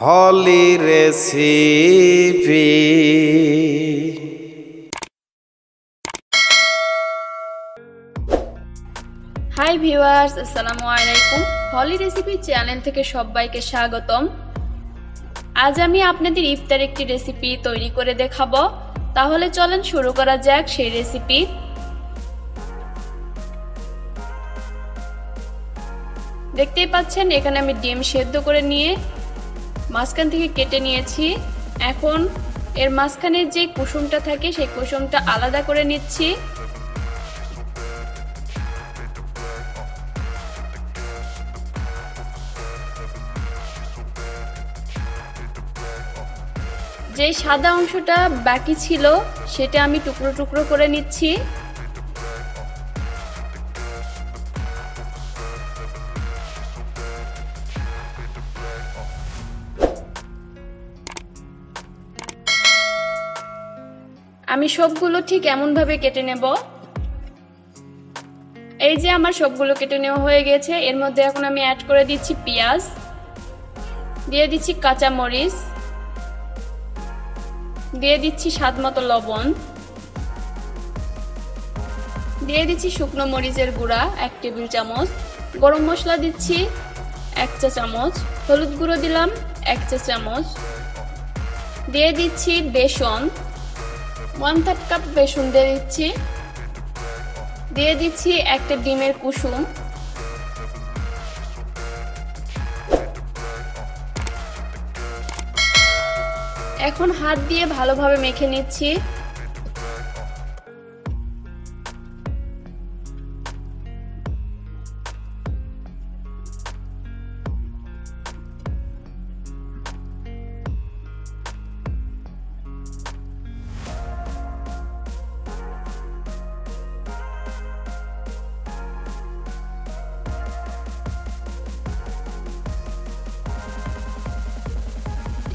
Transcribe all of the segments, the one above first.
হলি recipe. Hi viewers, আসসালামু আলাইকুম। হলি recipe channel থেকে সবাইকে স্বাগতম। আজ আমি আপনাদের ইফতার একটি রেসিপি তৈরি করে দেখাবো। তাহলে চলেন শুরু করা যাক সেই রেসিপি। দেখতেই পাচ্ছেন এখানে আমি ডিম সেদ্ধ করে নিয়ে মাঝখান থেকে কেটে নিয়েছি। এখন এর মাঝখানের যে কুসুমটা থাকে সেই কুসুমটা আলাদা করে নিচ্ছি। যে সাদা অংশটা বাকি ছিল সেটা আমি টুকরো টুকরো করে নিচ্ছি। আমি সবগুলো ঠিক এমনভাবে কেটে নেব। এই যে আমার সবগুলো কেটে নেওয়া হয়ে গেছে। এর মধ্যে এখন আমি অ্যাড করে দিচ্ছি পেঁয়াজ, দিয়ে দিচ্ছি কাঁচা মরিচ, দিয়ে দিচ্ছি স্বাদ মতো লবণ, দিয়ে দিচ্ছি শুকনো মরিচের গুঁড়া 1 টেবিল চামচ, গরম মশলা দিচ্ছি 1 চা চামচ, হলুদ গুঁড়ো দিলাম 1 চা চামচ, দিয়ে দিচ্ছি বেসন 1/3 কাপ বেসন দিয়ে দিচ্ছি একটা ডিমের কুসুম, এখন হাত দিয়ে ভালোভাবে মেখে নিচ্ছি।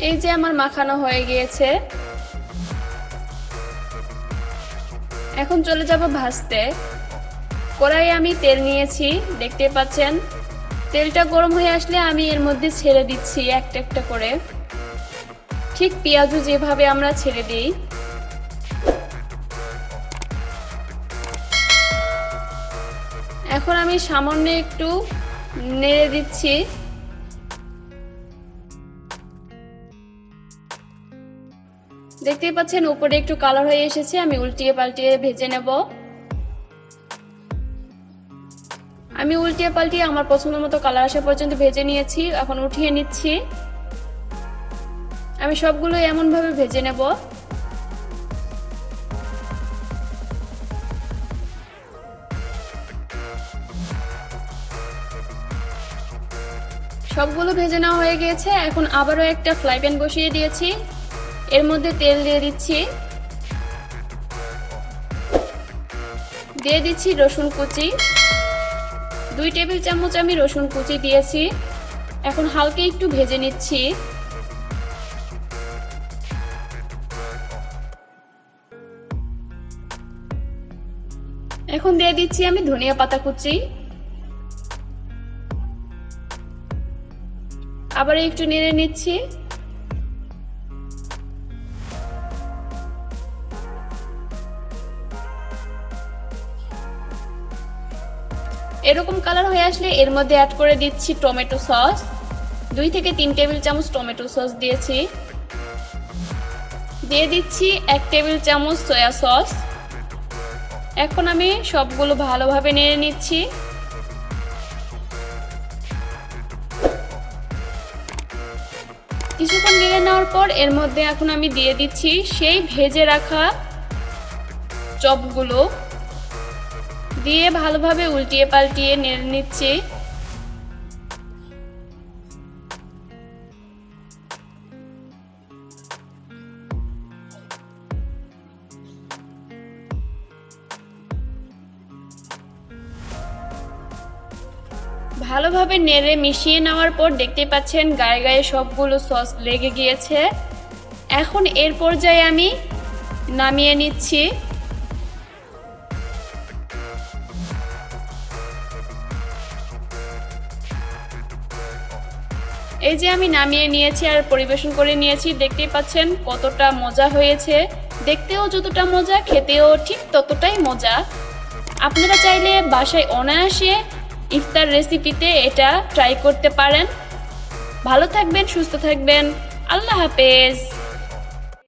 এই যে আমার মাখানো হয়ে গিয়েছে। এখন চলে যাব ভাজতে। কড়াইয়ে আমি তেল নিয়েছি, দেখতে পাচ্ছেন। তেলটা গরম হয়ে আসলে আমি এর মধ্যে ছেড়ে দিচ্ছি একটা একটা করে, ঠিক পেঁয়াজও যেভাবে আমরা ছেড়ে দিই। এখন আমি সামান্য একটু নেড়ে দিচ্ছি। দেখতেই পাচ্ছেন উপরে একটু কালার হয়ে এসেছে। আমি উল্টিয়ে পাল্টিয়ে ভেজে নেব। আমি উল্টিয়ে পাল্টিয়ে আমার পছন্দ মতো কালার আসা পর্যন্ত ভেজে নিয়েছি। এখন উঠিয়ে নিচ্ছি। আমি সবগুলো এমনভাবে ভেজে নেব। সবগুলো ভেজে নেওয়া হয়ে গিয়েছে। এখন আবারও একটা ফ্রাই প্যান বসিয়ে দিয়েছি। এর মধ্যে তেল দিয়ে দিচ্ছি, দিয়ে দিচ্ছি রসুন কুচি 2 টেবিল চামচ আমি রসুন কুচি দিয়েছি। এখন হালকা একটু ভেজে নিচ্ছি। এখন দিয়ে দিচ্ছি আমি ধনিয়া পাতা কুচি, আবার একটু নেড়ে নিচ্ছি। এরকম কালার হয়ে আসলে এর মধ্যে অ্যাড করে দিচ্ছি টমেটো সস। 2 থেকে 3 টেবিল চামচ টমেটো সস দিয়েছি। দিয়ে দিচ্ছি 1 টেবিল চামচ সয়া সস। এখন আমি সবগুলো ভালোভাবে নেড়ে নিচ্ছি। কিছুক্ষণ নেড়ে নেওয়ার পর এর মধ্যে এখন আমি দিয়ে দিচ্ছি সেই ভেজে রাখা চপগুলো, দিয়ে ভালোভাবে উল্টিয়ে পাল্টিয়ে নেড়ে নিচ্ছি। ভালোভাবে নেড়ে মিশিয়ে নেওয়ার পর দেখতে পাচ্ছেন গায়ে গায়ে সবগুলো সস লেগে গিয়েছে। এখন এর পর্যায়ে আমি নামিয়ে নিচ্ছি। এই যে আমি নামিয়ে নিয়েছি আর পরিবেশন করে নিয়েছি, দেখতেই পাচ্ছেন কতটা মজা হয়েছে। দেখতেও যতটা মজা, খেতেও ঠিক ততটাই মজা। আপনারা চাইলে বাসায় অনায়াসে ইফতার রেসিপিতে এটা ট্রাই করতে পারেন। ভালো থাকবেন, সুস্থ থাকবেন। আল্লাহ হাফেজ।